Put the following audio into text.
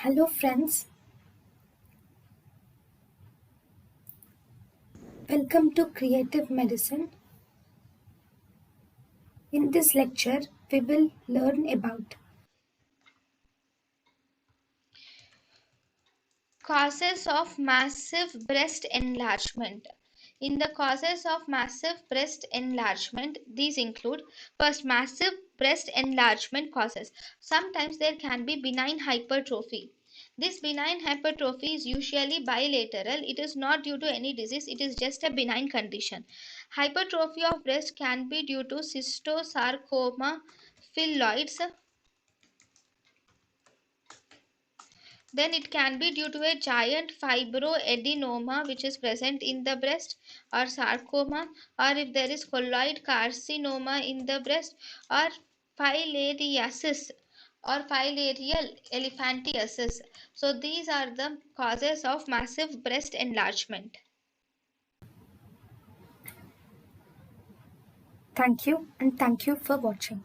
Hello friends, welcome to Creative Medicine. In this lecture, we will learn about Causes of massive breast enlargement. In the causes of massive breast enlargement, these include first, massive breast enlargement causes. Sometimes there can be benign hypertrophy. This benign hypertrophy is usually bilateral. It is not due to any disease, it is just a benign condition. Hypertrophy of breast can be due to cystosarcoma phylloids. Then it can be due to a giant fibroadenoma which is present in the breast or sarcoma, or if there is colloid carcinoma in the breast, or filariasis or filarial elephantiasis. So these are the causes of massive breast enlargement. thank you and thank you for watching.